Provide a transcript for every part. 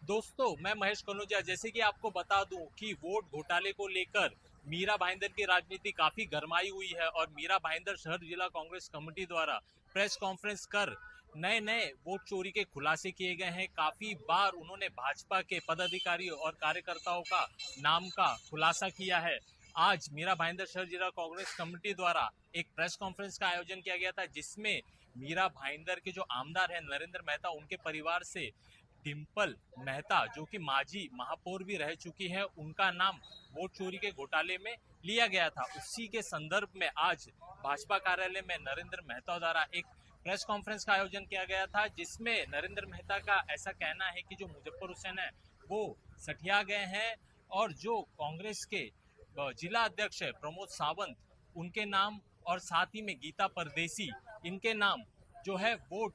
दोस्तों, मैं महेश कनौजिया। जैसे कि आपको बता दूं कि वोट घोटाले को लेकर मीरा भाईंदर की राजनीति काफी गरमाई हुई है और मीरा भाईंदर शहर जिला कांग्रेस कमेटी द्वारा प्रेस कॉन्फ्रेंस कर नए नए वोट चोरी के खुलासे किए गए हैं। काफी बार उन्होंने भाजपा के पदाधिकारियों और कार्यकर्ताओं का नाम का खुलासा किया है। आज मीरा भाईंदर शहर जिला कांग्रेस कमेटी द्वारा एक प्रेस कॉन्फ्रेंस का आयोजन किया गया था, जिसमें मीरा भाईंदर के जो आमदार हैं नरेंद्र मेहता, उनके परिवार से डिम्पल मेहता, जो कि माजी महापौर भी रह चुकी है, उनका नाम वोट चोरी के घोटाले में लिया गया था। उसी के संदर्भ में आज भाजपा कार्यालय में नरेंद्र मेहता द्वारा एक प्रेस कॉन्फ्रेंस का आयोजन किया गया था, जिसमें नरेंद्र मेहता का ऐसा कहना है कि जो मुजफ्फर हुसैन है वो सठिया गए हैं और जो कांग्रेस के जिला अध्यक्ष है प्रमोद सावंत, उनके नाम और साथ ही में गीता परदेसी, इनके नाम जो है वोट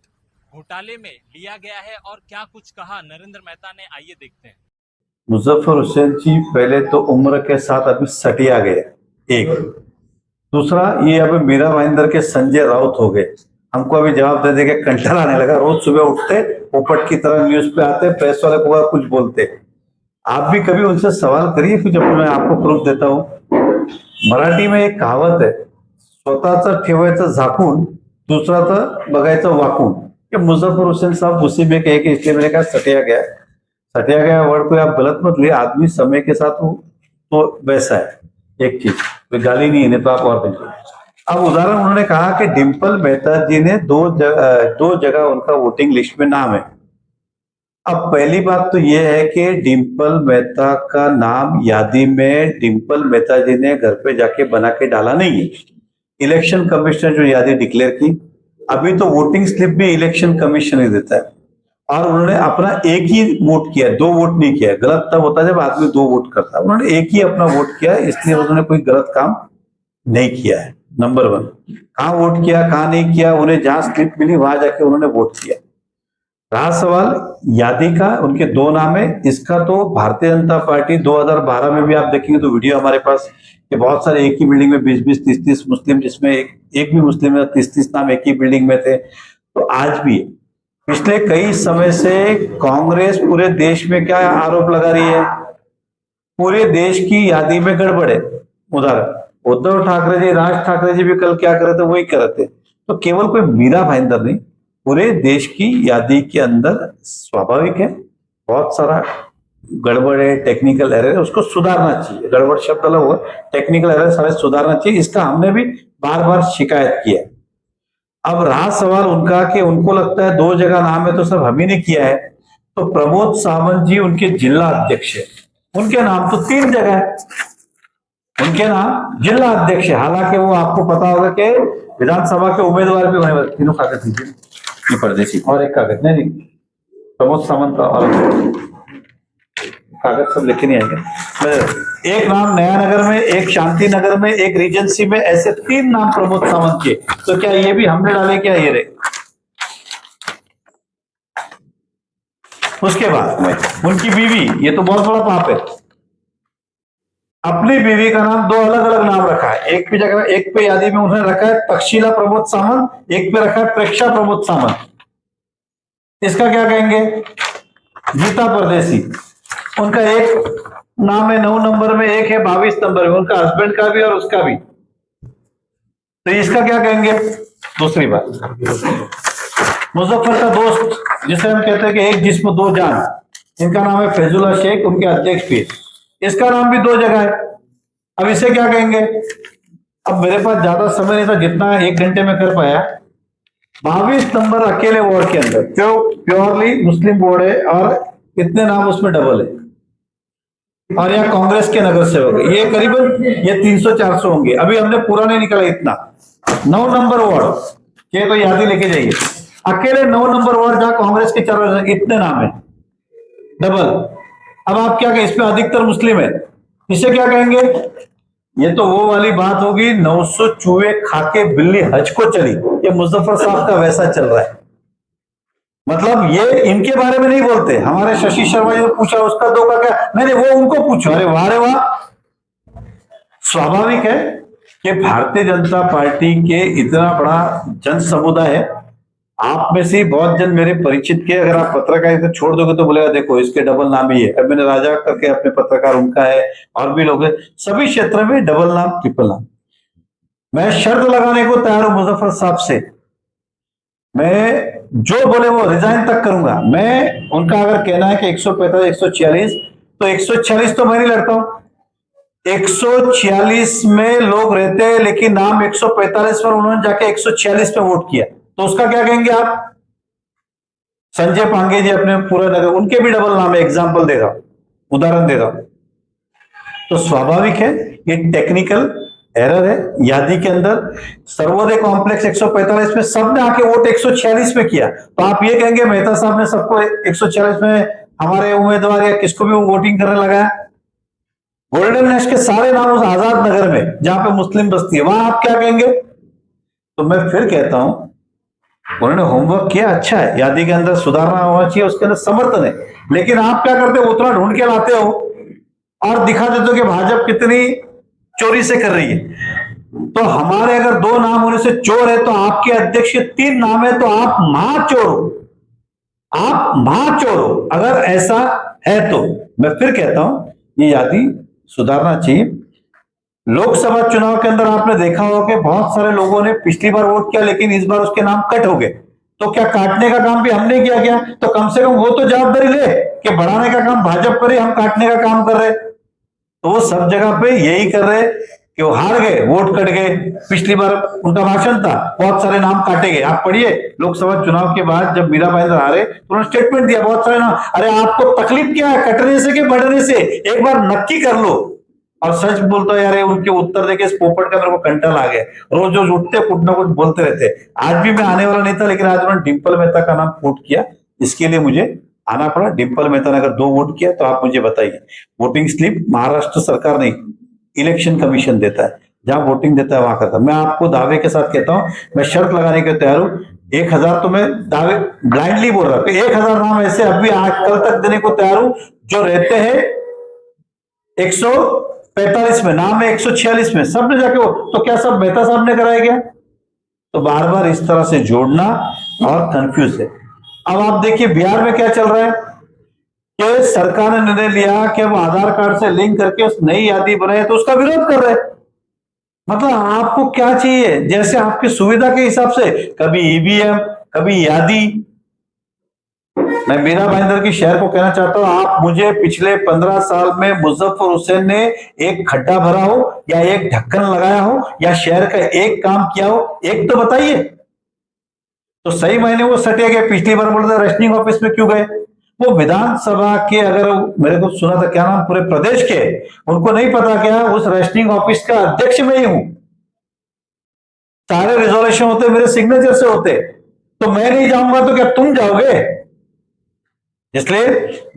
घोटाले में लिया गया है। और क्या कुछ कहा नरेंद्र मेहता ने, आइए देखते हैं। मुजफ्फर हुसैन जी पहले तो उम्र के साथ अभी सटिया गए, एक। दूसरा, ये अभी मीरा भाईंदर के संजय राउत हो गए। हमको अभी जवाब दे देके कंटाल आने लगा। रोज सुबह उठते, पोपट की तरह न्यूज पे आते, प्रेस वाले को कुछ बोलते। आप भी कभी उनसे सवाल करिए, कुछ मैं आपको प्रूफ देता हूँ। मराठी में एक कहावत है, स्वतःच ठेवायचं झाकून, दूसरा तर बघायचं वाकून। कि मुजफ्फर हुसैन साहब उसी में कहे कि इसलिए मैंने कहा सटिया गया। सटिया गया वर्ड को आप गलत मत लिए, आदमी समय के साथ वो तो वैसा है। एक चीज तो गाली नहीं है, नहीं तो आप और देखिए। अब उदाहरण उन्होंने कहा कि डिम्पल मेहता जी ने दो जगह उनका वोटिंग लिस्ट में नाम है। अब पहली बात तो यह है कि डिम्पल मेहता का नाम यादी में डिम्पल मेहता जी ने घर पे जाके बना के डाला नहीं है। इलेक्शन कमिश्नर जो यादी डिक्लेयर की, अभी तो वोटिंग स्लिप भी इलेक्शन कमीशन ही देता है। और उन्होंने अपना एक ही वोट किया, दो वोट नहीं किया। गलत तब होता है जब आदमी दो वोट करता है। उन्होंने एक ही अपना वोट किया, इसलिए उन्होंने कोई गलत काम नहीं किया है। नंबर वन, कहाँ वोट किया कहाँ नहीं किया, उन्हें जहां स्लिप मिली वहां जाके उन्होंने वोट किया। रहा सवाल यादी का, उनके दो नाम है। इसका तो भारतीय जनता पार्टी 2012 में भी आप देखेंगे तो वीडियो हमारे पास कि बहुत सारे एक ही बिल्डिंग में 20-20, 30-30 मुस्लिम, जिसमें एक भी मुस्लिम में 30-30 नाम एक ही बिल्डिंग में थे। तो आज भी पिछले कई समय से कांग्रेस पूरे देश में क्या आरोप लगा रही है, पूरे देश की यादी में गड़बड़ है। उदाहरण उद्धव ठाकरे जी, राज ठाकरे जी भी कल क्या कर रहे थे, वही कर रहे थे। तो केवल कोई मीरा भाईंदर नहीं, पूरे देश की यादी के अंदर स्वाभाविक है बहुत सारा गड़बड़ है, टेक्निकल एरर है, उसको सुधारना चाहिए। गड़बड़ शब्द अलग हुआ, टेक्निकल एरर सारे सुधारना चाहिए। इसका हमने भी बार बार शिकायत की है। अब रहा सवाल उनका कि उनको लगता है दो जगह नाम है तो सब हम ही ने किया है। तो प्रमोद सावंत जी उनके जिला अध्यक्ष है, उनके नाम तो 3 जगह है। उनके नाम जिला अध्यक्ष है, हालांकि वो आपको पता होगा कि विधानसभा के उम्मीदवार भी वहीं। तीनों कागज दीजिए, ये परदेसी और एक कागज नहीं, प्रमोद सावंत का और कागज सब लेके नहीं आएंगे। एक नाम नया नगर में, एक शांति नगर में, एक रीजेंसी में, ऐसे 3 नाम प्रमोद सावंत के। तो क्या ये भी हमने डाले क्या, ये रे? उसके बाद में उनकी बीवी, ये तो बहुत बड़ा पाप है, अपनी बीवी का नाम 2 अलग अलग नाम रखा है। एक पे जगह, एक पे यादी में उन्होंने रखा है तक्षशिला प्रमोद सावंत, एक पे रखा है प्रेक्षा प्रमोद सावंत। इसका क्या कहेंगे? गीता परदेसी, उनका एक नाम है 9 नंबर में, एक है 22 नंबर में, उनका हस्बैंड का भी और उसका भी। तो इसका क्या कहेंगे? दूसरी बात, मुजफ्फर का दोस्त जिसे हम कहते हैं कि एक जिस्म दो जान, इनका नाम है फैजुल्ला शेख, उनके अध्यक्ष भी। इसका नाम भी 2 जगह है। अब इसे क्या कहेंगे? अब मेरे पास ज्यादा समय नहीं था, जितना 1 घंटे में कर पाया। 22 नंबर अकेले वार्ड के अंदर जो प्योरली मुस्लिम बोर्ड है और कितने नाम उसमें डबल है, और यहाँ कांग्रेस के नगर सेवक है, ये करीबन ये 300-400 होंगे। अभी हमने पूरा नहीं निकाला इतना। 9 नंबर वार्ड के तो याद ही लेके जाइए, अकेले 9 नंबर वार्ड जहां कांग्रेस के 4 इतने नाम है डबल। अब आप क्या कहें, इसमें अधिकतर मुस्लिम है, इसे क्या कहेंगे? ये तो वो वाली बात होगी, 900 चूहे खाके बिल्ली हज को चली। ये मुजफ्फर साहब का वैसा चल रहा है। मतलब ये इनके बारे में नहीं बोलते। हमारे शशि शर्मा जी ने पूछा उसका 2 का क्या, नहीं वो उनको पूछो। अरे वाह रे वाह। स्वाभाविक है कि भारतीय जनता पार्टी के इतना बड़ा जन समुदाय है आप में से बहुत जन मेरे परिचित के, अगर आप पत्रकारिता छोड़ दोगे तो बोलेगा देखो इसके डबल नाम ही है। अब मैंने राजा करके अपने पत्रकार उनका है, और भी लोग हैं, सभी क्षेत्र में डबल नाम ट्रिपल नाम। मैं शर्त लगाने को तैयार हूं मुजफ्फर साहब से, मैं जो बोले वो रिजाइन तक करूंगा। मैं उनका अगर कहना है कि 145 146, तो 146 तो मैं नहीं लड़ता हूं। 146 में लोग रहते हैं, लेकिन नाम 145 पर उन्होंने जाके 146 पे वोट किया, तो उसका क्या कहेंगे आप? संजय पांगे जी अपने पूरा नगर, उनके भी डबल नाम है, एग्जाम्पल दे रहा हूं, उदाहरण दे रहा हूं। तो स्वाभाविक है ये टेक्निकल एरर है यादी के अंदर। सर्वोदय कॉम्प्लेक्स 145 में सबने आके वोट 146 में किया, तो आप ये कहेंगे मेहता साहब ने सबको 146 में हमारे उम्मीदवार या किसको भी वोटिंग करने लगाया? गोल्डन नेस्ट के सारे नाम उस आजाद नगर में जहां पे मुस्लिम बस्ती है, वहां आप क्या कहेंगे? तो मैं फिर कहता हूं, उन्होंने होमवर्क किया, अच्छा है, यादी के अंदर सुधारना होना चाहिए, उसके अंदर समर्थन है, लेकिन आप क्या करते हो? उतना ढूंढ के लाते हो और दिखा देते हो कि भाजपा कितनी चोरी से कर रही है। तो हमारे अगर 2 नाम होने से चोर है, तो आपके अध्यक्ष के 3 नाम है, तो आप महाचोर हो, आप महाचोर हो। अगर ऐसा है तो मैं फिर कहता हूं ये यादी सुधारना चाहिए। लोकसभा चुनाव के अंदर आपने देखा होगा कि बहुत सारे लोगों ने पिछली बार वोट किया, लेकिन इस बार उसके नाम कट हो गए, तो क्या काटने का काम भी हमने किया क्या? तो कम से कम वो तो जवाबदारी ले कि बढ़ाने का काम भाजपा करे, हम काटने का काम कर रहे। तो वो सब जगह पे यही कर रहे कि वो हार गए, वोट कट गए। पिछली बार उनका भाषण था, बहुत सारे नाम काटे गए। आप पढ़िए, लोकसभा चुनाव के बाद जब मीरा भाईंदर हारे तो उन्होंने स्टेटमेंट दिया, बहुत सारे नाम, अरे आपको तकलीफ क्या है कटने से कि बढ़ने से, एक बार नक्की कर लो। और सच बोलता यार, उनके उत्तर देके इस पोपट का मेरे को कंटल आ गया, रोज रोज उठते कुछ ना कुछ बोलते रहते। आज भी मैं आने वाला नहीं था, लेकिन आज उन्होंने डिंपल मेहता का नाम कोट किया, इसके लिए मुझे आना पड़ा। डिंपल मेहता ने अगर 2 वोट किया तो आप मुझे बताइए। वोटिंग स्लिप महाराष्ट्र सरकार नहीं, इलेक्शन कमीशन देता है, जहां वोटिंग देता है वहां करता। मैं आपको दावे के साथ कहता हूं, मैं शर्त लगाने के तैयार हूं, 1000 तो मैं दावे ब्लाइंडली बोल रहा हूं, 1000 नाम ऐसे अभी आज कल तक देने को तैयार हूं जो रहते हैं 145 में, नाम है 146 में, सब ने जाके वो, तो क्या सब मेहता साहब ने कराया गया? तो बार बार इस तरह से जोड़ना और कंफ्यूज है। अब आप देखिए बिहार में क्या चल रहा है कि सरकार ने निर्णय लिया कि वो आधार कार्ड से लिंक करके उस नई यादी बनाए, तो उसका विरोध कर रहे हैं। मतलब आपको क्या चाहिए? जैसे आपकी सुविधा के हिसाब से, कभी ईवीएम, कभी यादी। मैं मीरा भाईंदर की शहर को कहना चाहता हूं, आप मुझे पिछले 15 साल में मुजफ्फर हुसैन ने एक खड्डा भरा हो, या एक ढक्कन लगाया हो, या शहर का एक काम किया हो, एक तो बताइए। तो सही मायने वो सटे गए। पिछली बार बोलते रशनिंग ऑफिस में क्यों गए? वो विधानसभा के, अगर मेरे को सुना था क्या नाम, पूरे प्रदेश के, उनको नहीं पता क्या उस रशनिंग ऑफिस का अध्यक्ष मैं ही हूं। सारे रिजोल्यूशन होते मेरे सिग्नेचर से होते, तो मैं नहीं जाऊंगा तो क्या तुम जाओगे? इसलिए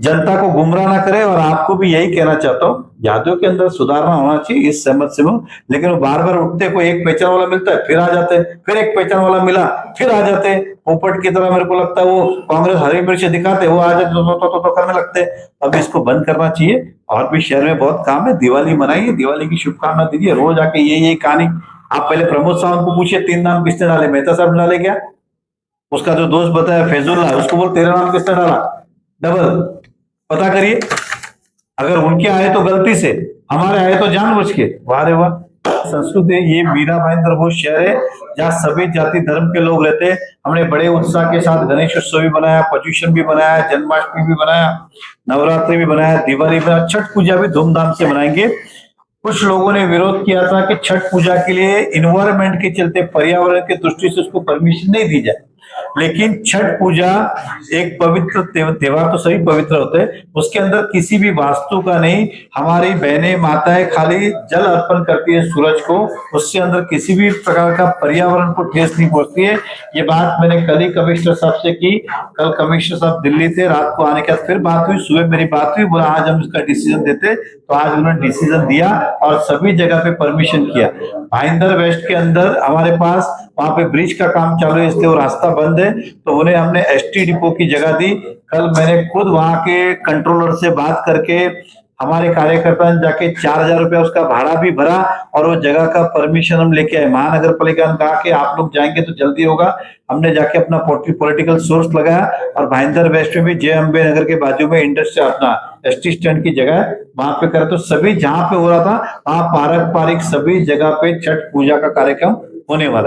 जनता को गुमराह ना करे। और आपको भी यही कहना चाहता हूं, यादव के अंदर सुधारना होना चाहिए, इस सहमत से हूं, लेकिन वो बार बार उठते, को एक पहचान वाला मिलता है फिर आ जाते हैं, फिर एक पहचान वाला मिला फिर आ जाते हैं। पोपट की तरह मेरे को लगता है वो कांग्रेस हरी मिर्च दिखाते, वो आ जाते तो करने लगते। अब इसको बंद करना चाहिए। और भी शहर में बहुत काम है, दिवाली मनाइए, दिवाली की शुभकामना दीजिए। रोज आके यही कहानी, आप पहले प्रमोद सावंत को पूछिए 3 नाम किसने डाले, मेहता साहब डाले क्या? उसका जो दोस्त बताया फैजुल्ला, उसको बोल 13 नाम किसने डाला, डबल पता करिए। अगर उनके आए तो गलती से, हमारे आए तो जानबूझ के। वाह रे वाह, संस्कृति है ये। मीरा भाईंदर वो शहर है जहाँ सभी जाति धर्म के लोग रहते हैं। हमने बड़े उत्साह के साथ गणेश उत्सव भी बनाया, पर्युषण भी बनाया, जन्माष्टमी भी बनाया, नवरात्रि भी बनाया, दिवाली भी बनाया, छठ पूजा भी धूमधाम से मनाएंगे। कुछ लोगों ने विरोध किया था कि छठ पूजा के लिए इन्वायरमेंट के चलते, पर्यावरण की दृष्टि से उसको परमिशन नहीं दी जाए, लेकिन छठ पूजा एक पवित्र त्योहार, तो सभी पवित्र होते हैं, उसके अंदर किसी भी वास्तु का नहीं। हमारी बहनें माताएं खाली जल अर्पण करती है सूरज को, उसके अंदर किसी भी प्रकार का पर्यावरण को ठेस नहीं पहुंचती है। ये बात मैंने कल ही कमिश्नर साहब से की। कल कमिश्नर साहब दिल्ली थे, रात को आने के बाद फिर बात हुई, सुबह मेरी बात हुई, बोला आज हम इसका डिसीजन देते, तो आज उन्होंने डिसीजन दिया और सभी जगह पे परमिशन किया। भाईंदर वेस्ट के अंदर हमारे पास वहां पे ब्रिज का काम चालू है, इसलिए वो रास्ता बंद है, तो उन्हें हमने एसटी डिपो की जगह दी। कल मैंने खुद वहां के कंट्रोलर से बात करके हमारे कार्यकर्ता ने जाके 4,000 रुपया उसका भाड़ा भी भरा और वो जगह का परमिशन हम लेके आए। महानगर पालिका ने कहा कि आप लोग जाएंगे तो जल्दी होगा। हमने जाके अपना पॉलिटिकल सोर्स लगाया और भाईंदर वेस्ट में भी जय अम्बे नगर के बाजू में इंडस्ट्री अपना एसटी स्टैंड की जगह है, वहां पे करे। तो सभी जहां पे हो रहा था वहां पारंपरिक सभी जगह पे छठ पूजा का कार्यक्रम होने वाला है।